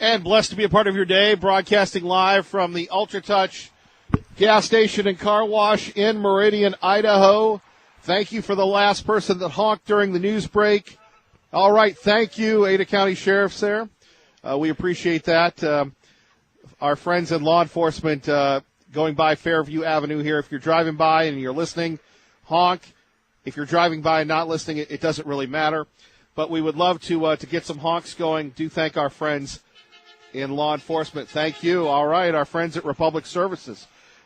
And blessed to be a part of your day, broadcasting live from the UltraTouch gas station and car wash in Meridian, Idaho. Thank you for the last person that honked during the news break. All right, thank you, Ada County Sheriffs there. We appreciate that. Our friends in law enforcement going by Fairview Avenue here. If you're driving by and you're listening, honk. If you're driving by and not listening, it doesn't really matter. But we would love to get some honks going. Do thank our friends in law enforcement. Thank you. All right, our friends at Republic Services.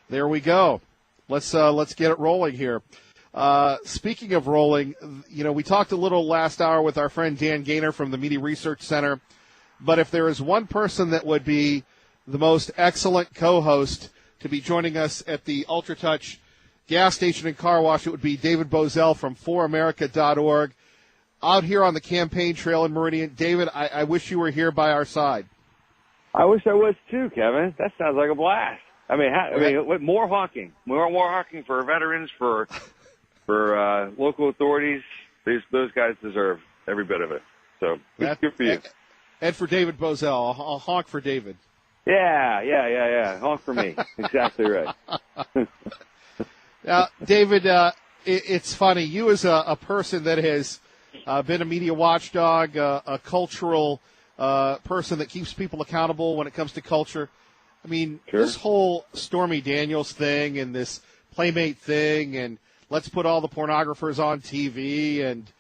There we go. Let's get it rolling here. Speaking of rolling, we talked a little last hour with our friend Dan Gaynor from the Media Research Center. But if there is one person that would be the most excellent co-host to be joining us at the UltraTouch gas station and car wash, it would be David Bozell from foramerica.org. Out here on the campaign trail in Meridian. David, I wish you were here by our side. I wish I was too, Kevin. That sounds like a blast. I mean, more honking, more honking for veterans, for local authorities. Those guys deserve every bit of it. So good for you. And for David Bozell, I'll honk for David. Yeah. Honk for me. Exactly right. Now, David, it's funny. You as a person that has been a media watchdog, a cultural person that keeps people accountable when it comes to culture. I mean, Sure. This whole Stormy Daniels thing and this Playmate thing and let's put all the pornographers on TV and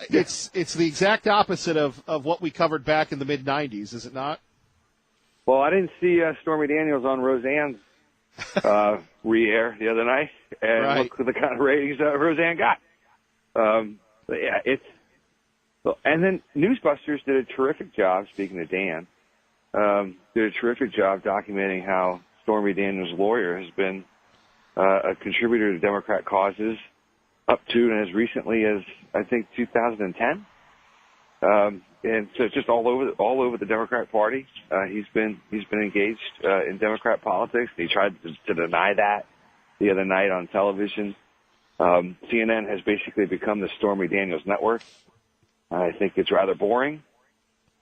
it's the exact opposite of what we covered back in the mid-'90s, is it not? Well, I didn't see Stormy Daniels on Roseanne's re-air the other night, and Right. look at the kind of ratings Roseanne got. But yeah, and then Newsbusters did a terrific job, speaking of Dan, did a terrific job documenting how Stormy Daniels' lawyer has been a contributor to Democrat causes up to and as recently as, I think, 2010. And so just all over the Democrat Party. He's been engaged in Democrat politics. He tried to deny that the other night on television. CNN has basically become the Stormy Daniels network. I think it's rather boring.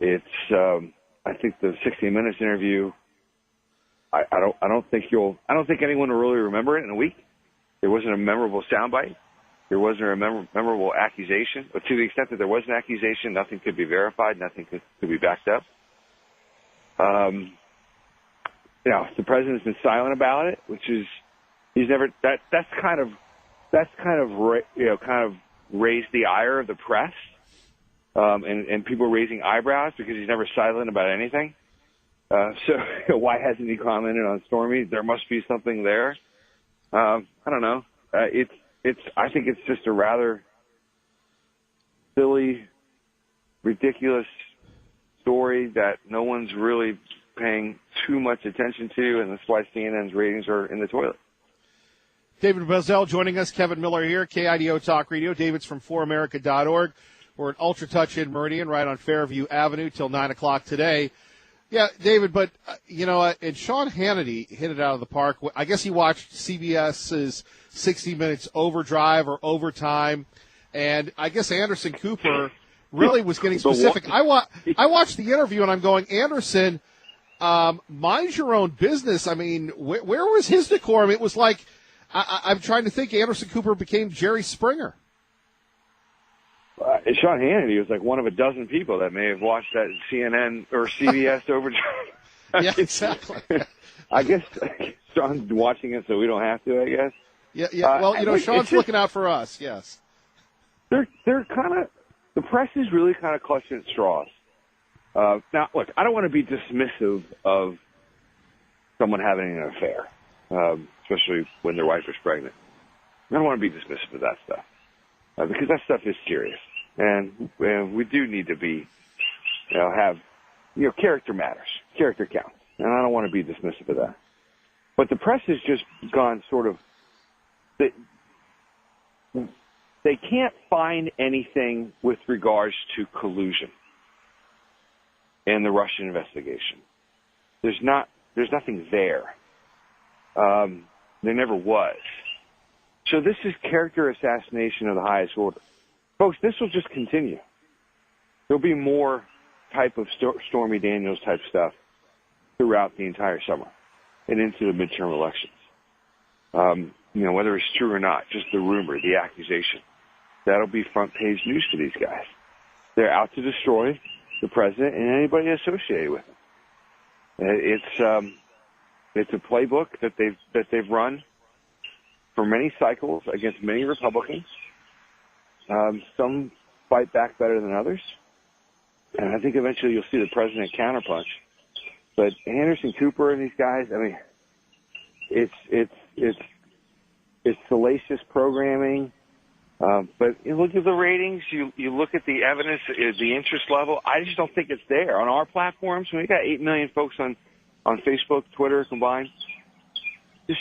I think the 60 Minutes interview, I don't think anyone will really remember it in a week. There wasn't a memorable soundbite. There wasn't a memorable accusation. But to the extent that there was an accusation, nothing could be verified. Nothing could be backed up. The president's been silent about it, which is that's kind of raised the ire of the press, and people raising eyebrows because he's never silent about anything. So why hasn't he commented on Stormy? There must be something there. I don't know. I think it's just a rather silly, ridiculous story that no one's really paying too much attention to, and that's why CNN's ratings are in the toilet. David Bozell joining us. Kevin Miller here, KIDO Talk Radio. David's from foramerica.org. We're at UltraTouch in Meridian, right on Fairview Avenue till 9 o'clock today. Yeah, David, but, and Sean Hannity hit it out of the park. I guess he watched CBS's 60 Minutes Overdrive or Overtime, and I guess Anderson Cooper really was getting specific. I watched the interview, and I'm going, Anderson, mind your own business. I mean, where was his decorum? It was like, I'm trying to think, Anderson Cooper became Jerry Springer. Sean Hannity was like one of a dozen people that may have watched that CNN or CBS Overdrive. Yeah, exactly. I guess Sean's watching it, so we don't have to, I guess. Yeah. Well, Sean's looking out for us. Yes. They're kind of, the press is really kind of clutching at straws. Now, look, I don't want to be dismissive of someone having an affair, especially when their wife is pregnant. I don't want to be dismissive of that stuff. Because that stuff is serious, and we do need to be, character matters, character counts, and I don't want to be dismissive of that. But the press has just gone sort of, they can't find anything with regards to collusion in the Russian investigation. There's nothing there. There never was. So this is character assassination of the highest order. Folks, this will just continue. There'll be more type of Stormy Daniels type stuff throughout the entire summer and into the midterm elections. Whether it's true or not, just the rumor, the accusation, that'll be front page news for these guys. They're out to destroy the president and anybody associated with him. It's a playbook that they've run for many cycles against many Republicans. Some fight back better than others, and I think eventually you'll see the president counterpunch. But Anderson Cooper and these guys, I mean, it's salacious programming. But you look at the ratings, you look at the evidence, the interest level. I just don't think it's there on our platforms. We got 8 million folks on Facebook, Twitter combined. It's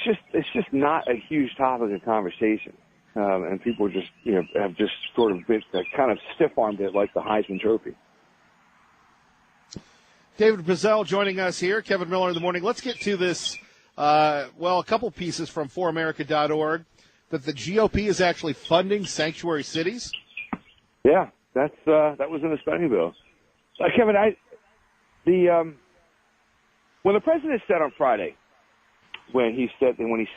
just not a huge topic of conversation, and people just have just sort of kind of stiff-armed it like the Heisman Trophy. David Bazzel joining us here. Kevin Miller in the morning. Let's get to this. A couple pieces from foramerica.org that the GOP is actually funding sanctuary cities. Yeah, that was in the spending bill. Kevin, when the president said on Friday, when he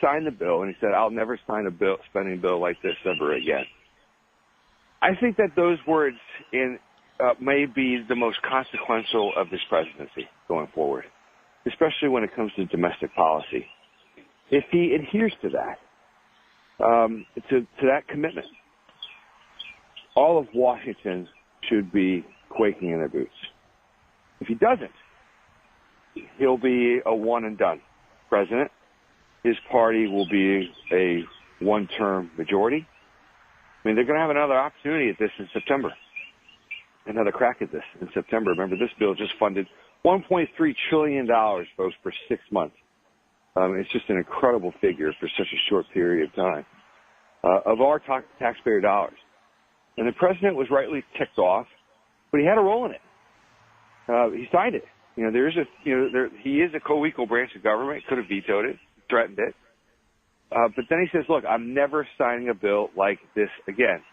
signed the bill and he said, "I'll never sign a spending bill like this ever again," I think that those words may be the most consequential of this presidency going forward, especially when it comes to domestic policy. If he adheres to that, to that commitment, all of Washington should be quaking in their boots. If he doesn't, he'll be a one and done president. His party will be a one-term majority. I mean, they're going to have another opportunity at this in September. Another crack at this in September. Remember, this bill just funded $1.3 trillion, folks, for 6 months. It's just an incredible figure for such a short period of time of our taxpayer dollars. And the president was rightly ticked off, but he had a role in it. He signed it. He is a co-equal branch of government. Could have vetoed it, threatened it. But then he says, "Look, I'm never signing a bill like this again."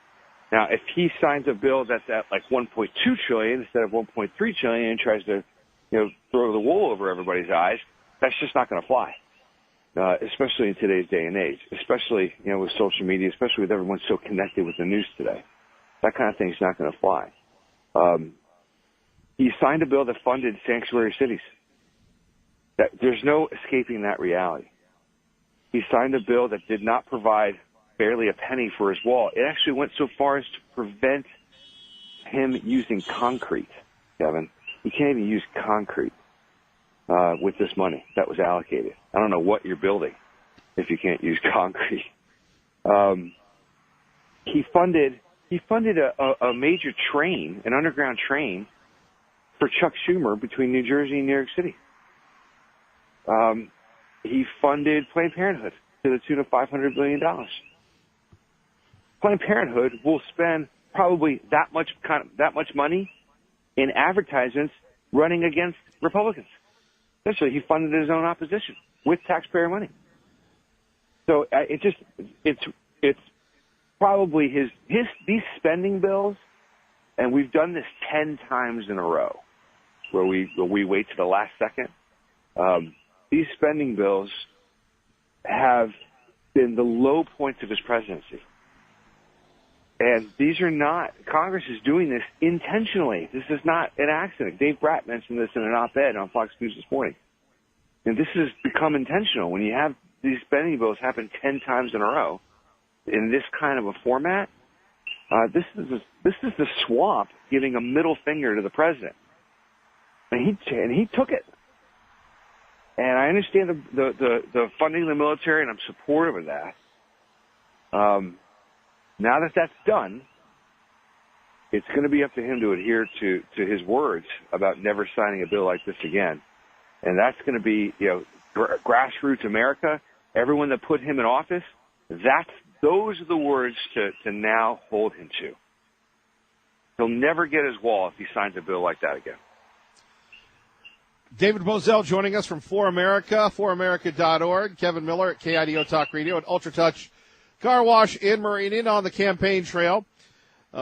Now, if he signs a bill that's at like 1.2 trillion instead of 1.3 trillion and tries to, throw the wool over everybody's eyes, that's just not going to fly. Especially in today's day and age, especially, with social media, especially with everyone so connected with the news today. That kind of thing's not going to fly. He signed a bill that funded sanctuary cities. There's no escaping that reality. He signed a bill that did not provide barely a penny for his wall. It actually went so far as to prevent him using concrete, Kevin. You can't even use concrete with this money that was allocated. I don't know what you're building if you can't use concrete. He funded a major train, an underground train, for Chuck Schumer between New Jersey and New York City. He funded Planned Parenthood to the tune of $500 billion. Planned Parenthood will spend probably that much money in advertisements running against Republicans. Essentially, he funded his own opposition with taxpayer money. So it's probably these spending bills, and we've done this 10 times in a row, where we wait to the last second. These spending bills have been the low points of his presidency. And these are not, Congress is doing this intentionally. This is not an accident. Dave Bratt mentioned this in an op-ed on Fox News this morning. And this has become intentional. When you have these spending bills happen 10 times in a row in this kind of a format, this is the swamp giving a middle finger to the president. And he took it. And I understand the funding the military, and I'm supportive of that. Now that that's done, it's going to be up to him to adhere to his words about never signing a bill like this again. And that's going to be, grassroots America, everyone that put him in office, those are the words to now hold him to. He'll never get his wall if he signs a bill like that again. David Moselle joining us from For America, foramerica.org. Kevin Miller at KIDO Talk Radio and UltraTouch Car Wash in Meridian on the campaign trail.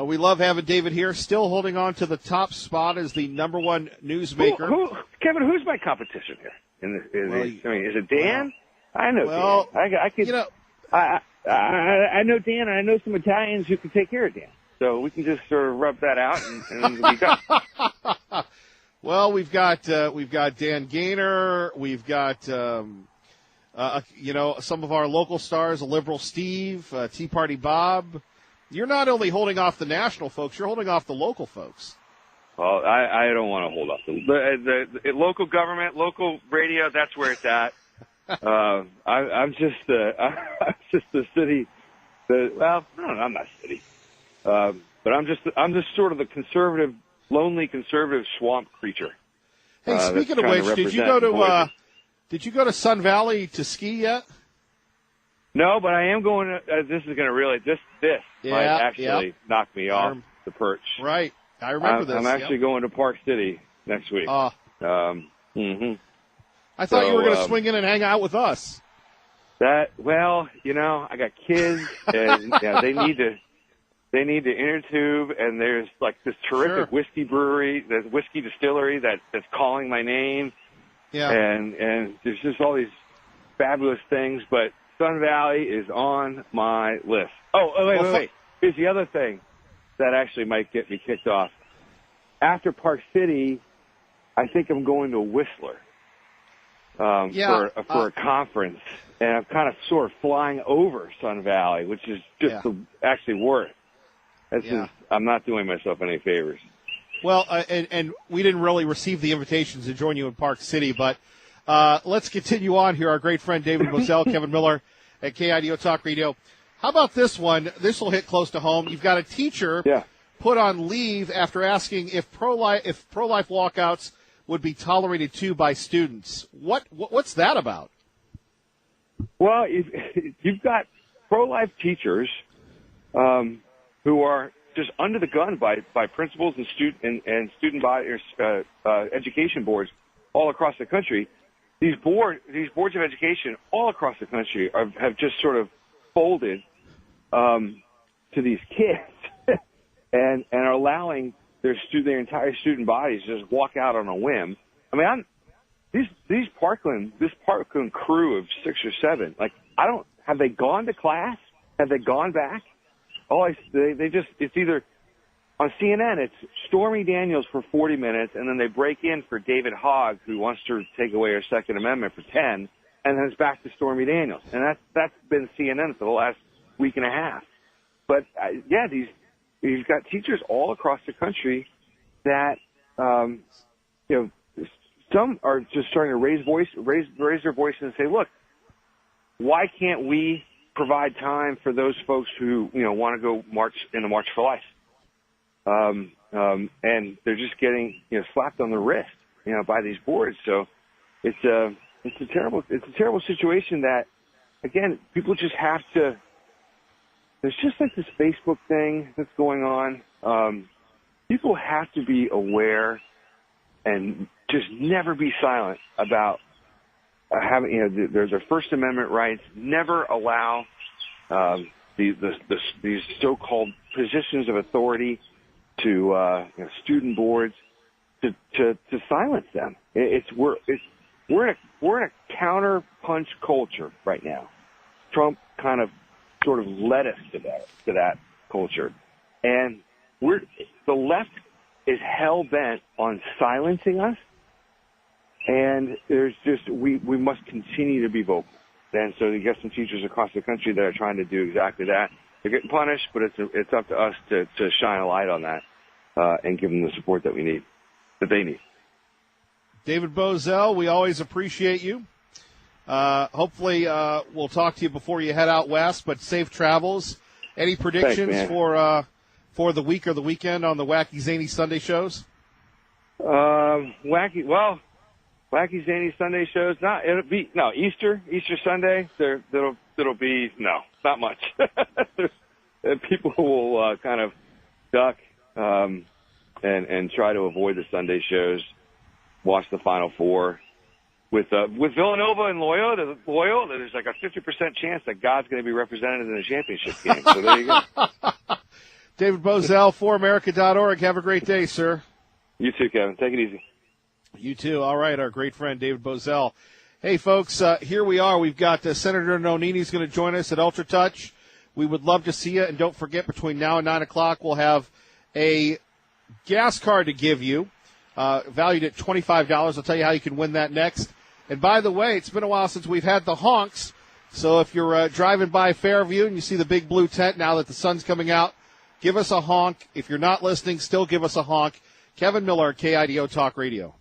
We love having David here, still holding on to the top spot as the number one newsmaker. Kevin, who's my competition here? Is it Dan? I know Dan. I could. I know Dan, and I know some Italians who can take care of Dan. So we can just sort of rub that out and be done. Well, we've got Dan Gaynor. We've got some of our local stars, a liberal Steve, Tea Party Bob. You're not only holding off the national folks, you're holding off the local folks. Well, I don't want to hold off the local government, local radio. That's where it's at. I'm just the city. I'm not city, but I'm just sort of the conservative, lonely conservative swamp creature. Hey, speaking of which, did you go to Sun Valley to ski yet? No, but I am going to. This is going to really might actually knock me off the perch. Right, I remember this. I'm actually going to Park City next week. I thought you were going to swing in and hang out with us. I got kids, and they need to inner tube, and there's like this terrific whiskey brewery, the whiskey distillery that's calling my name. Yeah. And there's just all these fabulous things, but Sun Valley is on my list. Wait. Here's the other thing that actually might get me kicked off. After Park City, I think I'm going to Whistler for a conference, and I'm kind of sort of flying over Sun Valley, which is just actually worth it. I'm not doing myself any favors. Well, and we didn't really receive the invitations to join you in Park City, but let's continue on here. Our great friend David Moselle, Kevin Miller at KIDO Talk Radio. How about this one? This will hit close to home. You've got a teacher put on leave after asking if pro-life walkouts would be tolerated too by students. What's that about? Well, you've got pro-life teachers who are just under the gun by principals and student bodies, education boards all across the country. These boards of education all across the country have just sort of folded to these kids and are allowing their entire student bodies to just walk out on a whim. I mean, this Parkland crew of 6 or 7, have they gone to class? Have they gone back? It's either on CNN, it's Stormy Daniels for 40 minutes, and then they break in for David Hogg, who wants to take away our Second Amendment for 10, and then it's back to Stormy Daniels. And that's been CNN for the last week and a half. But you've got teachers all across the country that, some are just starting to raise their voice and say, look, why can't we provide time for those folks who, want to go march in the March for Life? And they're just getting, slapped on the wrist, by these boards. So it's a terrible situation that, again, people just have to, there's just like this Facebook thing that's going on. People have to be aware and just never be silent about having, their First Amendment rights. Never allow these so-called positions of authority to student boards to silence them. We're in a counter-punch culture right now. Trump kind of sort of led us to that culture, and the left is hell-bent on silencing us, and there's just we must continue to be vocal. And so you get some teachers across the country that are trying to do exactly that. They're getting punished, but it's up to us to shine a light on that and give them the support that they need. David Moselle, we always appreciate you. Hopefully we'll talk to you before you head out west, but safe travels. Any predictions for the week or the weekend on the Wacky Zany Sunday shows? Wacky Zany Sunday shows. Easter Sunday. There'll be not much. People will kind of duck and try to avoid the Sunday shows. Watch the Final Four with Villanova and Loyola. There's like a 50% chance that God's going to be represented in the championship game. So there you go. David Bozell, foramerica.org. Have a great day, sir. You too, Kevin. Take it easy. You too. All right, our great friend David Bozell. Hey, folks, here we are. We've got Senator Nonini's going to join us at Ultra Touch. We would love to see you, and don't forget, between now and 9 o'clock, we'll have a gas card to give you, valued at $25. I'll tell you how you can win that next. And by the way, it's been a while since we've had the honks, so if you're driving by Fairview and you see the big blue tent now that the sun's coming out, give us a honk. If you're not listening, still give us a honk. Kevin Miller, KIDO Talk Radio.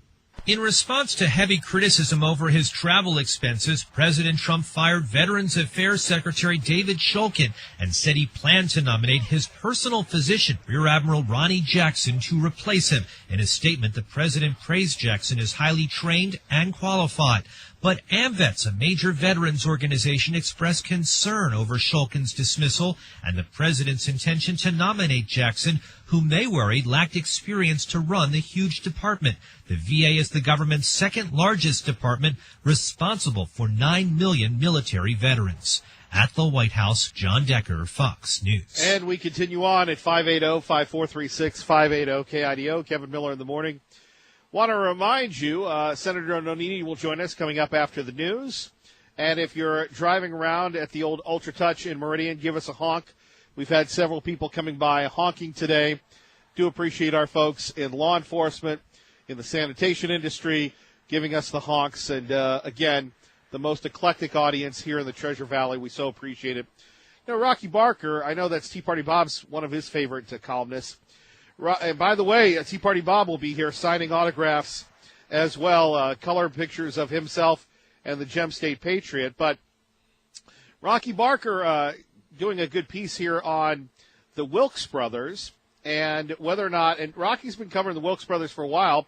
In response to heavy criticism over his travel expenses, President Trump fired Veterans Affairs Secretary David Shulkin and said he planned to nominate his personal physician, Rear Admiral Ronnie Jackson, to replace him. In a statement, the president praised Jackson as highly trained and qualified. But AMVETS, a major veterans organization, expressed concern over Shulkin's dismissal and the president's intention to nominate Jackson, whom they worried lacked experience to run the huge department. The VA is the government's second largest department, responsible for 9 million military veterans. At the White House, John Decker, Fox News. And we continue on at 580-5436, 580-KIDO. Kevin Miller in the morning. Want to remind you, Senator Nonini will join us coming up after the news. And if you're driving around at the old Ultra Touch in Meridian, give us a honk. We've had several people coming by honking today. Do appreciate our folks in law enforcement, in the sanitation industry, giving us the honks. And, again, the most eclectic audience here in the Treasure Valley. We so appreciate it. You know, Rocky Barker, I know that's Tea Party Bob's one of his favorite columnists. And by the way, Tea Party Bob will be here signing autographs as well, color pictures of himself and the Gem State Patriot. But Rocky Barker doing a good piece here on the Wilkes brothers and whether or not, and Rocky's been covering the Wilkes brothers for a while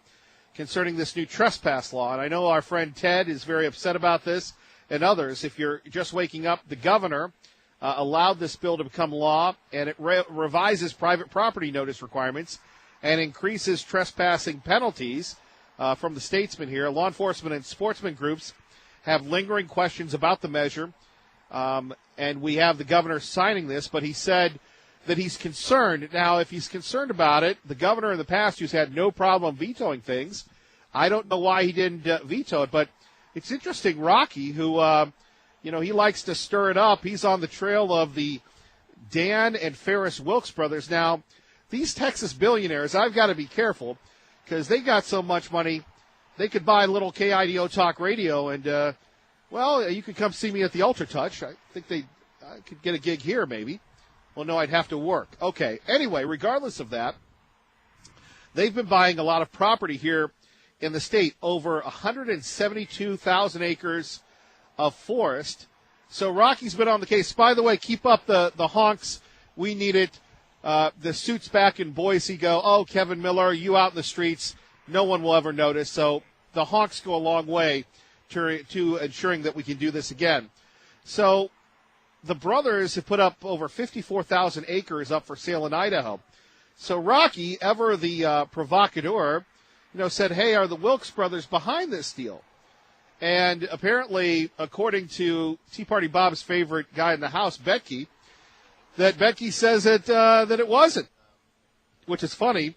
concerning this new trespass law. And I know our friend Ted is very upset about this and others. If you're just waking up, the governor allowed this bill to become law, and it revises private property notice requirements and increases trespassing penalties from the statesman here. Law enforcement and sportsman groups have lingering questions about the measure, and we have the governor signing this, but he said that he's concerned. Now, if he's concerned about it, the governor in the past who's had no problem vetoing things, I don't know why he didn't veto it, but it's interesting, Rocky, who he likes to stir it up. He's on the trail of the Dan and Ferris Wilkes brothers. Now, these Texas billionaires, I've got to be careful because they got so much money, they could buy a little KIDO Talk Radio and, you could come see me at the Ultra Touch. I think I could get a gig here maybe. Well, no, I'd have to work. Okay, anyway, regardless of that, they've been buying a lot of property here in the state, over 172,000 acres of forest. So Rocky's been on the case. By the way, keep up the honks. We need it. The suits back in Boise go, oh, Kevin Miller, you out in the streets. No one will ever notice. So the honks go a long way to ensuring that we can do this again. So the brothers have put up over 54,000 acres up for sale in Idaho. So Rocky, ever the provocateur, said, hey, are the Wilkes brothers behind this deal? And apparently, according to Tea Party Bob's favorite guy in the House, Betke, that Betke says that it wasn't, which is funny.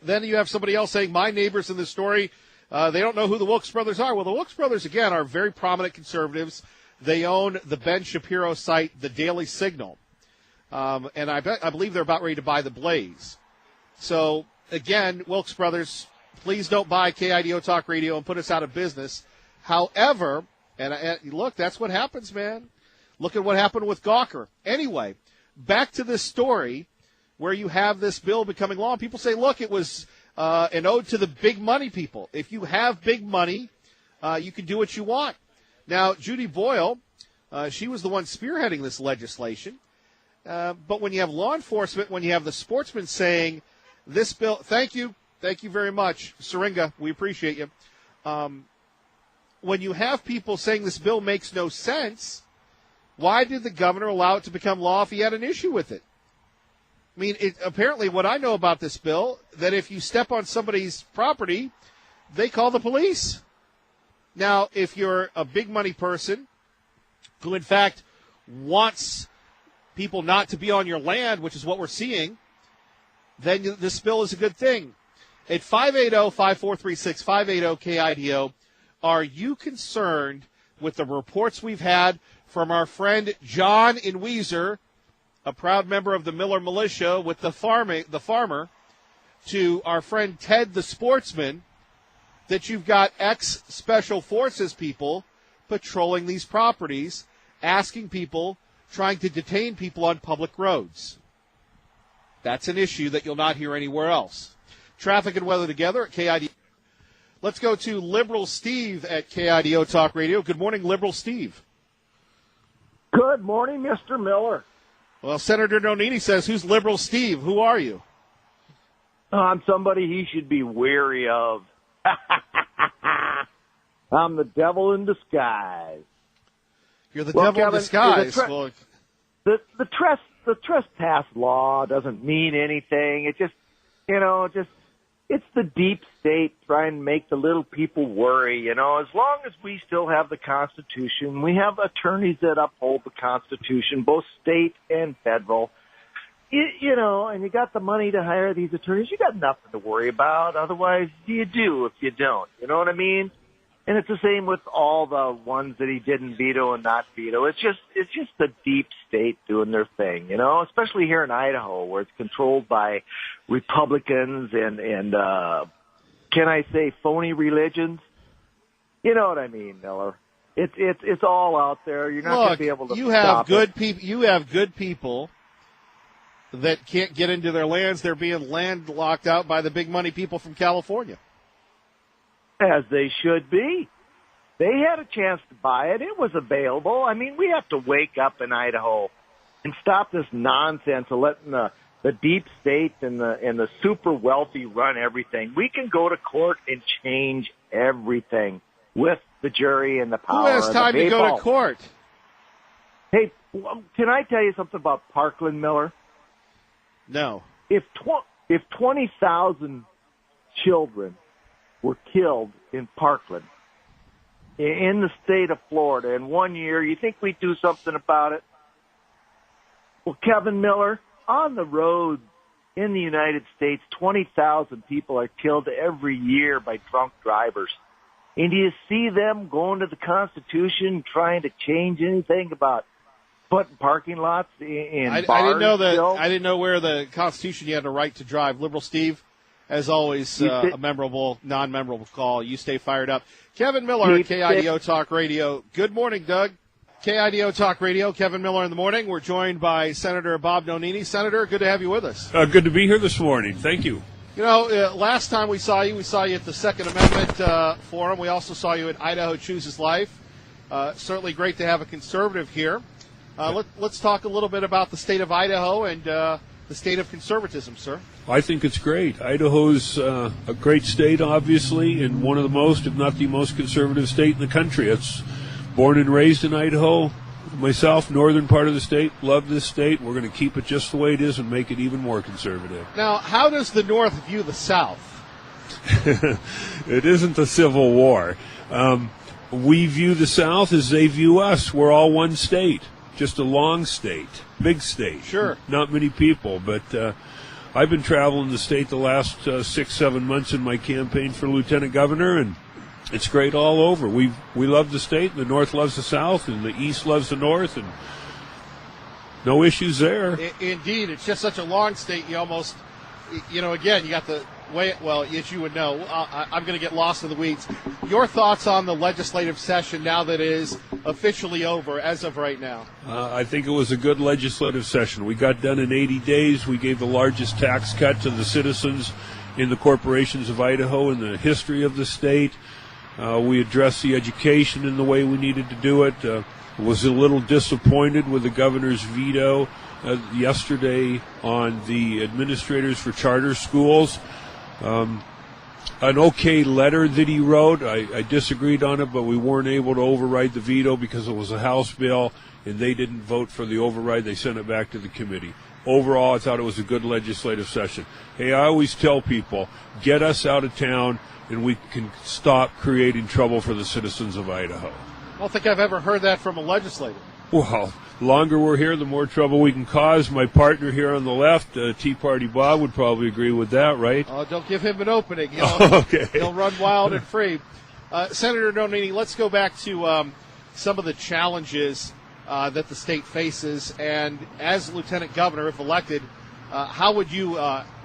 Then you have somebody else saying, my neighbors in this story, they don't know who the Wilkes brothers are. Well, the Wilkes brothers, again, are very prominent conservatives. They own the Ben Shapiro site, the Daily Signal. And I believe they're about ready to buy the Blaze. So, again, Wilkes brothers, please don't buy KIDO Talk Radio and put us out of business. However, and look, that's what happens, man. Look at what happened with Gawker. Anyway, back to this story where you have this bill becoming law. People say, look, it was an ode to the big money people. If you have big money, you can do what you want. Now, Judy Boyle, she was the one spearheading this legislation. But when you have law enforcement, when you have the sportsmen saying this bill, thank you very much, Syringa, we appreciate you. When you have people saying this bill makes no sense, why did the governor allow it to become law if he had an issue with it? I mean, apparently what I know about this bill, that if you step on somebody's property, they call the police. Now, if you're a big money person who, in fact, wants people not to be on your land, which is what we're seeing, then this bill is a good thing. At 580-5436, 580-KIDO, are you concerned with the reports we've had from our friend John in Weiser, a proud member of the Miller Militia with the farmer, to our friend Ted the sportsman, that you've got ex-Special Forces people patrolling these properties, asking people, trying to detain people on public roads? That's an issue that you'll not hear anywhere else. Traffic and weather together at KIDO. Let's go to Liberal Steve at KIDO Talk Radio. Good morning, Liberal Steve. Good morning, Mr. Miller. Well, Senator Nonini says, who's Liberal Steve? Who are you? I'm somebody he should be wary of. I'm the devil in disguise. You're the devil Kevin, in disguise. The trespass law doesn't mean anything. It just, it's the deep state trying to make the little people worry. As long as we still have the Constitution, we have attorneys that uphold the Constitution, both state and federal. And you got the money to hire these attorneys, you got nothing to worry about. Otherwise, you do if you don't. You know what I mean? And it's the same with all the ones that he didn't veto and not veto. It's just the deep state doing their thing, especially here in Idaho, where it's controlled by Republicans and can I say phony religions? You know what I mean, Miller? It's all out there. You're not going to be able to stop it. You have good people that can't get into their lands. They're being landlocked out by the big money people from California. As they should be. They had a chance to buy it. It was available. I mean, we have to wake up in Idaho and stop this nonsense of letting the deep state and the super wealthy run everything. We can go to court and change everything with the jury and the power. Who has time to go to court? Hey, can I tell you something about Parkland, Miller? No. If 20,000 children were killed in Parkland, in the state of Florida, in 1 year, you think we'd do something about it? Well, Kevin Miller, on the road in the United States, 20,000 people are killed every year by drunk drivers. And do you see them going to the Constitution trying to change anything about putting parking lots in bars? I didn't know where the Constitution you had a right to drive. Liberal Steve, as always, a memorable, non-memorable call. You stay fired up. Kevin Miller at KIDO Talk Radio. Good morning, Doug. KIDO Talk Radio, Kevin Miller in the morning. We're joined by Senator Bob Nonini. Senator, good to have you with us. Good to be here this morning. Thank you. Last time we saw you at the Second Amendment Forum. We also saw you at Idaho Chooses Life. Certainly great to have a conservative here. Let's talk a little bit about the state of Idaho and the state of conservatism, sir. I think it's great. Idaho's a great state, obviously, and one of the most, if not the most conservative state in the country. It's born and raised in Idaho. Myself, northern part of the state, love this state. We're going to keep it just the way it is and make it even more conservative. Now, how does the North view the South? It isn't a civil war. We view the South as they view us. We're all one state, just a long state, big state. Sure. Not many people, but I've been traveling the state the last 6-7 months in my campaign for lieutenant governor, and it's great all over. We love the state, and the North loves the South, and the East loves the North, and no issues there. Indeed. It's just such a long state, you almost, again, you got the way, well, as you would know, I'm going to get lost in the weeds. Your thoughts on the legislative session now that it is officially over as of right now? I think it was a good legislative session. We got done in 80 days. We gave the largest tax cut to the citizens in the corporations of Idaho in the history of the state. We addressed the education in the way we needed to do it. Was a little disappointed with the governor's veto yesterday on the administrators for charter schools. An okay letter that he wrote. I disagreed on it, but we weren't able to override the veto because it was a House bill, and they didn't vote for the override. They sent it back to the committee. Overall, I thought it was a good legislative session. Hey, I always tell people, get us out of town, and we can stop creating trouble for the citizens of Idaho. I don't think I've ever heard that from a legislator. Well, longer we're here, the more trouble we can cause. My partner here on the left, Tea Party Bob, would probably agree with that, right? Oh, don't give him an opening. Okay. He'll run wild and free. Senator Nonini, let's go back to some of the challenges that the state faces. And as Lieutenant Governor, if elected, how would you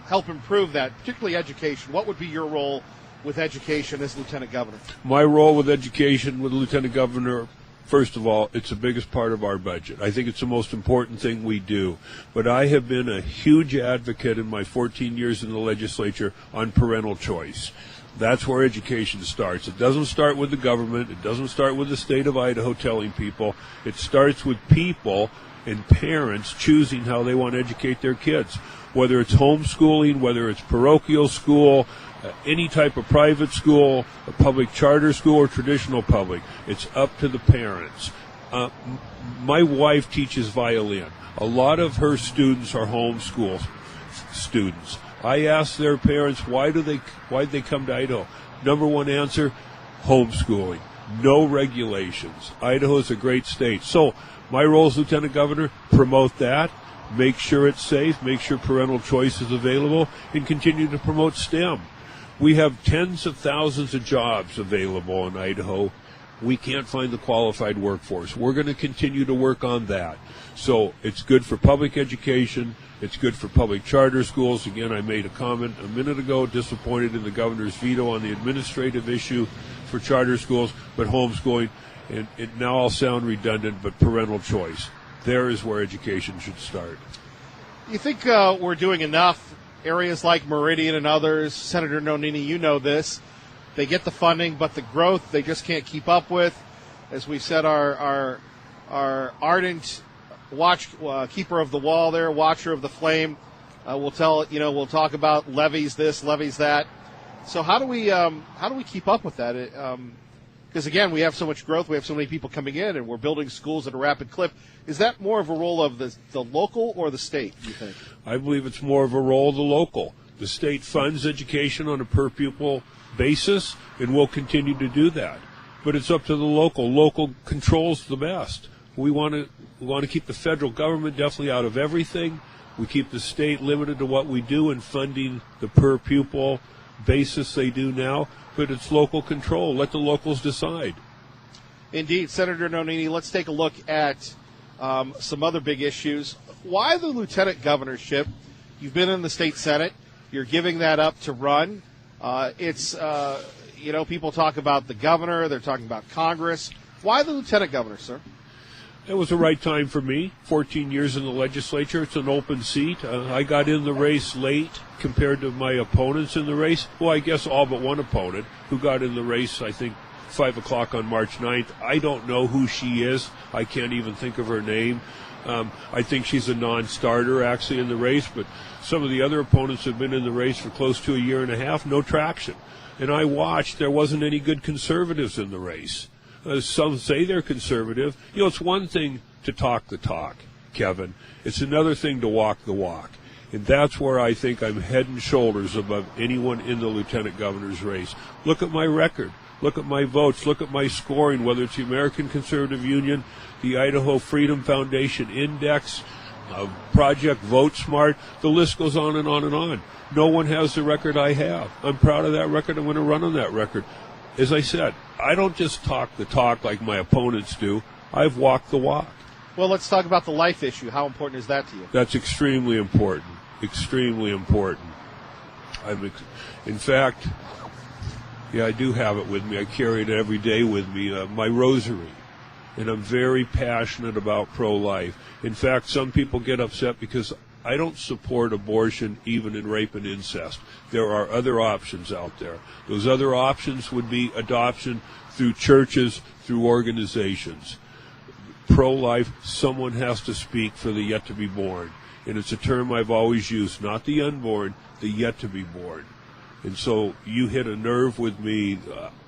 help improve that, particularly education? What would be your role with education as Lieutenant Governor? My role with education with Lieutenant Governor, first of all, it's the biggest part of our budget. I think it's the most important thing we do. But I have been a huge advocate in my 14 years in the legislature on parental choice. That's where education starts. It doesn't start with the government. It doesn't start with the state of Idaho telling people. It starts with people and parents choosing how they want to educate their kids, whether it's homeschooling, whether it's parochial school, any type of private school, a public charter school, or traditional public. It's up to the parents. My wife teaches violin. A lot of her students are homeschool students. I asked their parents, why'd they come to Idaho? Number one answer, homeschooling. No regulations. Idaho is a great state. So my role as Lieutenant Governor, promote that, make sure it's safe, make sure parental choice is available, and continue to promote STEM. We have tens of thousands of jobs available in Idaho. We can't find the qualified workforce. We're going to continue to work on that. So it's good for public education. It's good for public charter schools. Again, I made a comment a minute ago, disappointed in the governor's veto on the administrative issue for charter schools, but homeschooling, and now I'll sound redundant, but parental choice. There is where education should start. You think we're doing enough? Areas like Meridian and others, Senator Nonini, you know this. They get the funding, but the growth they just can't keep up with. As we said, our ardent keeper of the wall there, watcher of the flame, we'll talk about levies this, levies that. So how do we keep up with that? Because again, we have so much growth, we have so many people coming in, and we're building schools at a rapid clip. Is that more of a role of the local or the state, do you think? I believe it's more of a role of the local. The state funds education on a per-pupil basis, and will continue to do that. But it's up to the local. Local controls the best. We want to keep the federal government definitely out of everything. We keep the state limited to what we do in funding the per-pupil basis they do now, but it's local control. Let the locals decide. Indeed. Senator Nonini, let's take a look at some other big issues. Why the lieutenant governorship? You've been in the state senate. You're giving that up to run. People talk about the governor. They're talking about Congress. Why the lieutenant governor, sir? It was the right time for me. 14 years in the legislature. It's an open seat. I got in the race late compared to my opponents in the race. Well, I guess all but one opponent who got in the race, I think, 5 o'clock on March 9th. I don't know who she is. I can't even think of her name. I think she's a non-starter, actually, in the race. But some of the other opponents have been in the race for close to a year and a half. No traction. And I watched. There wasn't any good conservatives in the race. Some say they're conservative. It's one thing to talk the talk, Kevin. It's another thing to walk the walk. And that's where I think I'm head and shoulders above anyone in the lieutenant governor's race. Look at my record. Look at my votes. Look at my scoring, whether it's the American Conservative Union, the Idaho Freedom Foundation Index, Project Vote Smart. The list goes on and on and on. No one has the record I have. I'm proud of that record. I'm going to run on that record. As I said, I don't just talk the talk like my opponents do. I've walked the walk. Well, let's talk about the life issue. How important is that to you? That's extremely important. Extremely important. In fact, I do have it with me. I carry it every day with me, my rosary. And I'm very passionate about pro-life. In fact, some people get upset because I don't support abortion even in rape and incest. There are other options out there. Those other options would be adoption through churches, through organizations. Pro-life, someone has to speak for the yet-to-be-born. And it's a term I've always used, not the unborn, the yet-to-be-born. And so you hit a nerve with me.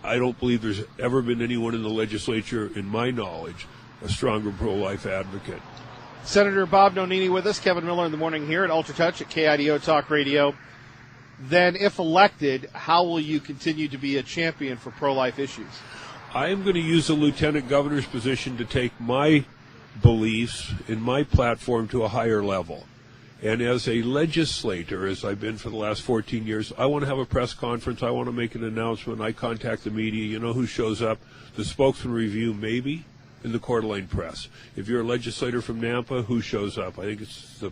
I don't believe there's ever been anyone in the legislature, in my knowledge, a stronger pro-life advocate. Senator Bob Nonini with us, Kevin Miller in the morning here at Ultra Touch at KIDO Talk Radio. Then, if elected, how will you continue to be a champion for pro-life issues? I am going to use the lieutenant governor's position to take my beliefs in my platform to a higher level. And as a legislator, as I've been for the last 14 years, I want to have a press conference. I want to make an announcement. I contact the media. You know who shows up? The Spokesman Review, maybe, and the Coeur d'Alene Press. If you're a legislator from Nampa, who shows up? I think it's the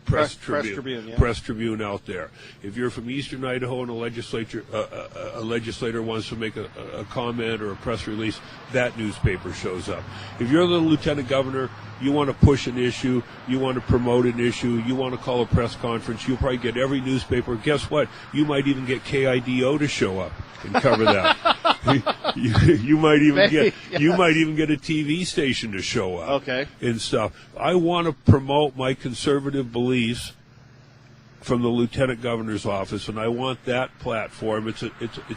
Press Tribune, yeah. Press Tribune out there. If you're from Eastern Idaho and a legislator wants to make a comment or a press release, that newspaper shows up. If you're the lieutenant governor, you want to push an issue, you want to promote an issue, you want to call a press conference, you'll probably get every newspaper. Guess what? You might even get KIDO to show up and cover that. you might even get a TV station to show up. Okay. And stuff. I want to promote my conservative beliefs from the lieutenant governor's office, and I want that platform. It's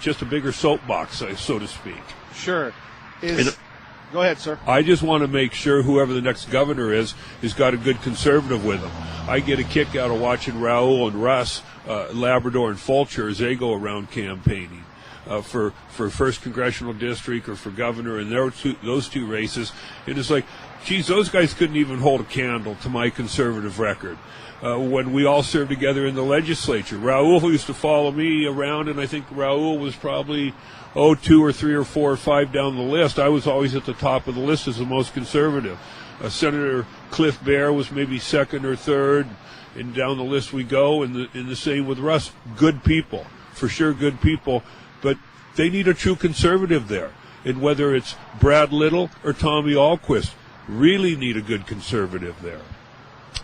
just a bigger soapbox, so to speak. Sure. Go ahead, sir. I just want to make sure whoever the next governor is has got a good conservative with them. I get a kick out of watching Raul and Russ, Labrador and Fulcher, as they go around campaigning for first congressional district or for governor, and those two races. And it's like, geez, those guys couldn't even hold a candle to my conservative record. When we all served together in the legislature, Raul used to follow me around, and I think Raul was probably 2 or 3 or 4 or 5 down the list. I was always at the top of the list as the most conservative. Senator Cliff Bear was maybe second or third, and down the list we go. And the same with Russ. Good people, for sure, good people, but they need a true conservative there. And whether it's Brad Little or Tommy Ahlquist, really need a good conservative there.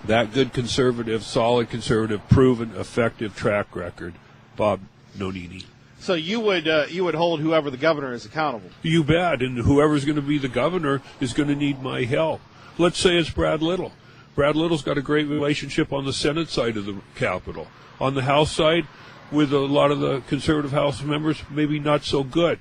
That good conservative, solid conservative, proven, effective track record, Bob Nonini. So you would hold whoever the governor is accountable? You bet, and whoever's going to be the governor is going to need my help. Let's say it's Brad Little. Brad Little's got a great relationship on the Senate side of the Capitol. On the House side, with a lot of the conservative House members, maybe not so good.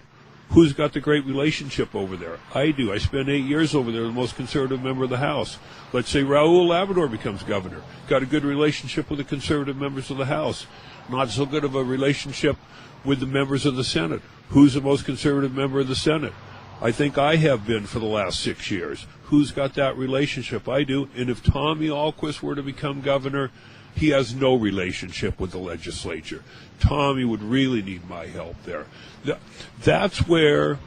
Who's got the great relationship over there? I do. I spent 8 years over there, the most conservative member of the House. Let's say Raul Labrador becomes governor. Got a good relationship with the conservative members of the House. Not so good of a relationship with the members of the Senate. Who's the most conservative member of the Senate? I think I have been for the last 6 years. Who's got that relationship? I do. And if Tommy Ahlquist were to become governor, he has no relationship with the legislature. Tommy would really need my help there. That's where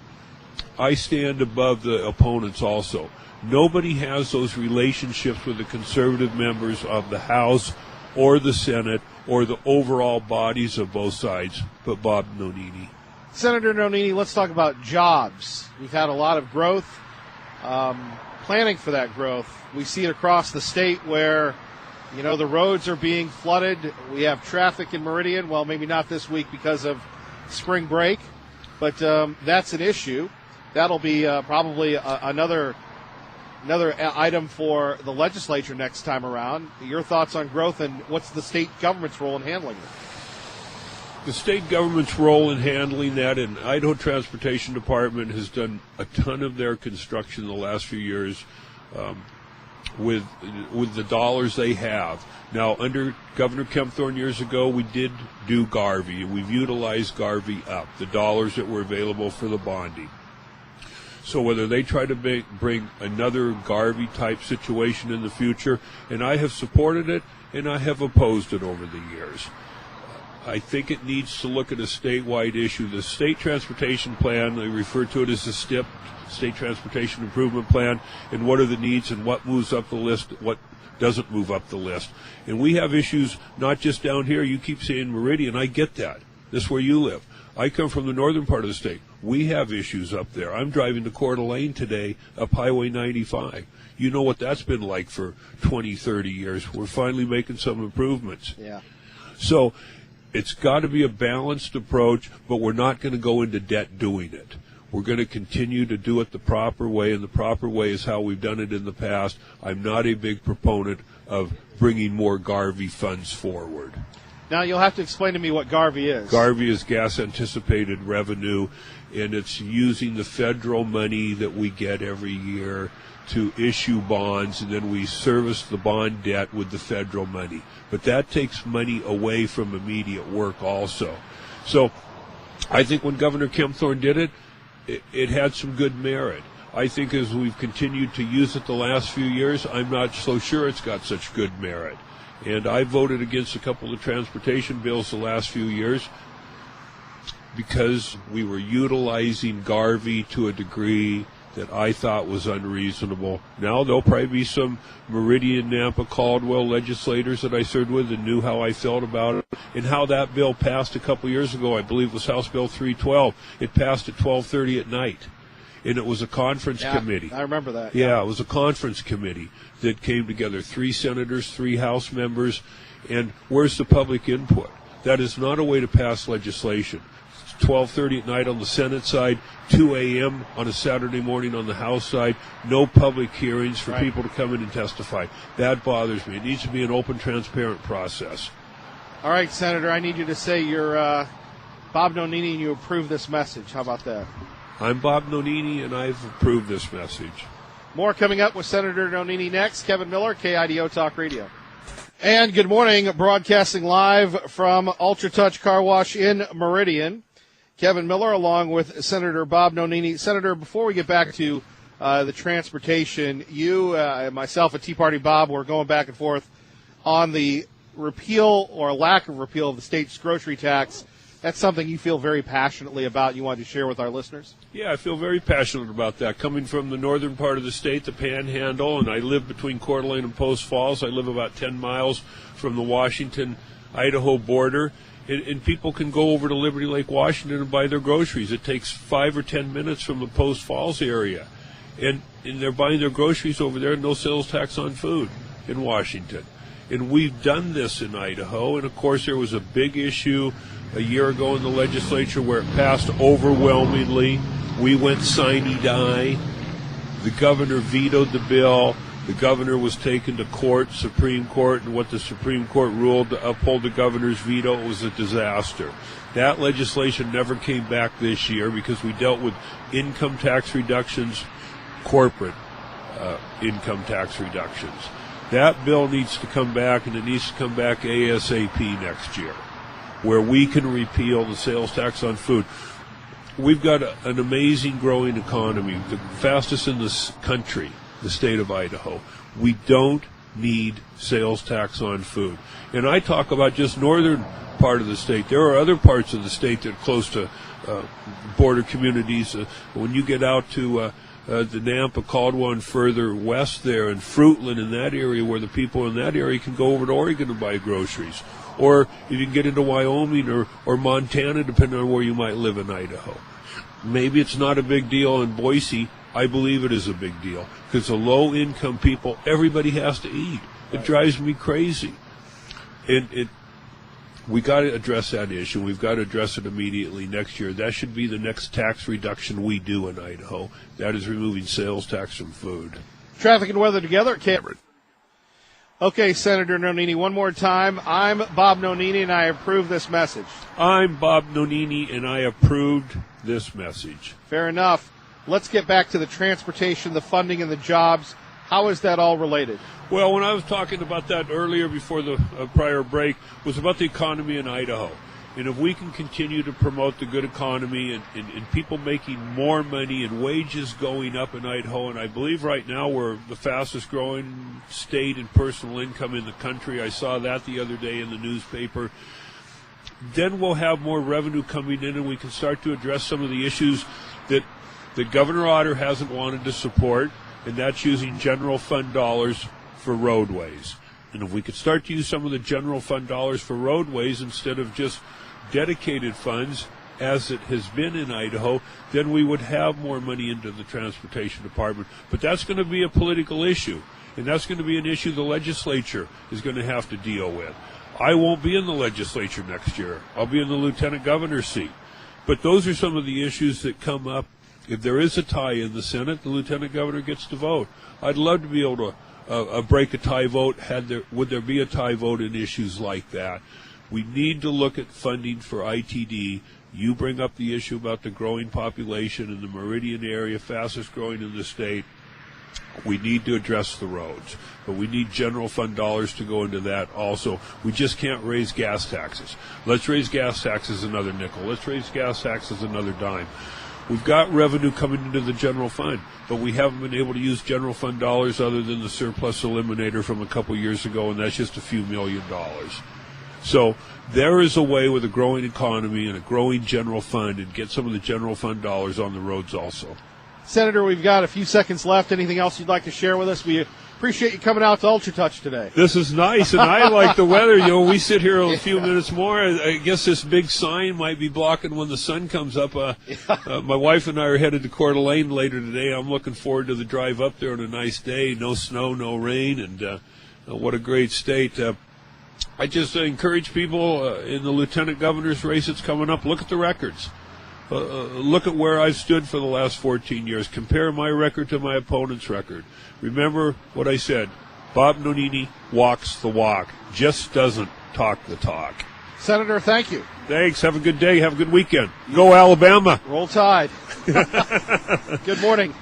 I stand above the opponents also. Nobody has those relationships with the conservative members of the House or the Senate or the overall bodies of both sides, but Bob Nonini. Senator Nonini, let's talk about jobs. We've had a lot of growth, planning for that growth. We see it across the state where, the roads are being flooded. We have traffic in Meridian. Well, maybe not this week because of spring break, but that's an issue. That'll be probably another item for the legislature next time around. Your thoughts on growth and what's the state government's role in handling it? The state government's role in handling that, and Idaho Transportation Department has done a ton of their construction in the last few years with the dollars they have. Now, under Governor Kempthorne years ago, we did do Garvey, and we've utilized Garvey up, the dollars that were available for the bonding. So whether they try to bring another Garvey-type situation in the future, and I have supported it, and I have opposed it over the years. I think it needs to look at a statewide issue. The State Transportation Plan, they refer to it as the STIP, State Transportation Improvement Plan, and what are the needs and what moves up the list, what doesn't move up the list. And we have issues not just down here. You keep saying Meridian. I get that. That's where you live. I come from the northern part of the state. We have issues up there. I'm driving to Coeur d'Alene today up Highway 95. You know what that's been like for 20, 30 years. We're finally making some improvements. Yeah. So it's got to be a balanced approach, but we're not going to go into debt doing it. We're going to continue to do it the proper way, and the proper way is how we've done it in the past. I'm not a big proponent of bringing more Garvey funds forward. Now, you'll have to explain to me what Garvey is. Garvey is gas anticipated revenue, and it's using the federal money that we get every year to issue bonds, and then we service the bond debt with the federal money. But that takes money away from immediate work also. So I think when Governor Kempthorne did it, it had some good merit. I think as we've continued to use it the last few years, I'm not so sure it's got such good merit. And I voted against a couple of transportation bills the last few years because we were utilizing Garvey to a degree that I thought was unreasonable. Now there'll probably be some Meridian, Nampa, Caldwell legislators that I served with and knew how I felt about it and how that bill passed a couple years ago. I believe it was House Bill 312. It passed at 12:30 at night. And it was a conference committee. I remember that. Yeah, it was a conference committee that came together, 3 senators, 3 House members, and where's the public input? That is not a way to pass legislation. It's 12:30 at night on the Senate side, 2 a.m. on a Saturday morning on the House side, no public hearings for people to come in and testify. That bothers me. It needs to be an open, transparent process. All right, Senator, I need you to say you're Bob Nonini and you approve this message. How about that? I'm Bob Nonini, and I've approved this message. More coming up with Senator Nonini next. Kevin Miller, KIDO Talk Radio. And good morning, broadcasting live from Ultra Touch Car Wash in Meridian. Kevin Miller along with Senator Bob Nonini. Senator, before we get back to the transportation, you, myself, and Tea Party Bob were going back and forth on the repeal or lack of repeal of the state's grocery tax. That's something you feel very passionately about. You wanted to share with our listeners? Yeah, I feel very passionate about that. Coming from the northern part of the state, the Panhandle, and I live between Coeur d'Alene and Post Falls. I live about 10 miles from the Washington-Idaho border. And people can go over to Liberty Lake, Washington and buy their groceries. It takes 5 or 10 minutes from the Post Falls area. And they're buying their groceries over there, no sales tax on food in Washington. And we've done this in Idaho. And, of course, there was a big issue a year ago in the legislature where it passed overwhelmingly. We went sine die. The governor vetoed the bill. The governor was taken to court, Supreme Court, and what the Supreme Court ruled to uphold the governor's veto was a disaster. That legislation never came back this year because we dealt with income tax reductions, corporate income tax reductions. That bill needs to come back, and it needs to come back ASAP next year, where we can repeal the sales tax on food. We've got an amazing growing economy, the fastest in this country, the state of Idaho. We don't need sales tax on food. And I talk about just northern part of the state. There are other parts of the state that are close to border communities. When you get out to the Nampa, Caldwell, and further west there, and Fruitland in that area, where the people in that area can go over to Oregon and buy groceries. Or if you can get into Wyoming or Montana, depending on where you might live in Idaho. Maybe it's not a big deal in Boise. I believe it is a big deal because the low-income people, everybody has to eat. It drives me crazy. We got to address that issue. We've got to address it immediately next year. That should be the next tax reduction we do in Idaho. That is removing sales tax from food. Traffic and weather together, Cameron. Okay, Senator Nonini, one more time. I'm Bob Nonini, and I approve this message. I'm Bob Nonini, and I approved this message. Fair enough. Let's get back to the transportation, the funding, and the jobs. How is that all related? Well, when I was talking about that earlier before the prior break, was about the economy in Idaho. And if we can continue to promote the good economy and people making more money and wages going up in Idaho, and I believe right now we're the fastest growing state in personal income in the country. I saw that the other day in the newspaper. Then we'll have more revenue coming in, and we can start to address some of the issues that Governor Otter hasn't wanted to support, and that's using general fund dollars for roadways. And if we could start to use some of the general fund dollars for roadways instead of just dedicated funds, as it has been in Idaho, then we would have more money into the transportation department. But that's going to be a political issue, and that's going to be an issue the legislature is going to have to deal with. I won't be in the legislature next year. I'll be in the lieutenant governor's seat. But those are some of the issues that come up. If there is a tie in the Senate, the lieutenant governor gets to vote. I'd love to be able to break a tie vote. Would there be a tie vote in issues like that? We need to look at funding for ITD. You bring up the issue about the growing population in the Meridian area, fastest growing in the state. We need to address the roads, but we need general fund dollars to go into that also. We just can't raise gas taxes. Let's raise gas taxes another nickel. Let's raise gas taxes another dime. We've got revenue coming into the general fund, but we haven't been able to use general fund dollars other than the surplus eliminator from a couple years ago, and that's just a few $1 million. So there is a way with a growing economy and a growing general fund and get some of the general fund dollars on the roads also. Senator, we've got a few seconds left. Anything else you'd like to share with us? We appreciate you coming out to Ultra Touch today. This is nice, and I like the weather. You know, we sit here a few minutes more. I guess this big sign might be blocking when the sun comes up. My wife and I are headed to Coeur d'Alene later today. I'm looking forward to the drive up there on a nice day. No snow, no rain, and what a great state. I just encourage people in the lieutenant governor's race that's coming up, look at the records. Look at where I've stood for the last 14 years. Compare my record to my opponent's record. Remember what I said. Bob Nonini walks the walk, just doesn't talk the talk. Senator, thank you. Thanks. Have a good day. Have a good weekend. Go Alabama. Roll Tide. Good morning.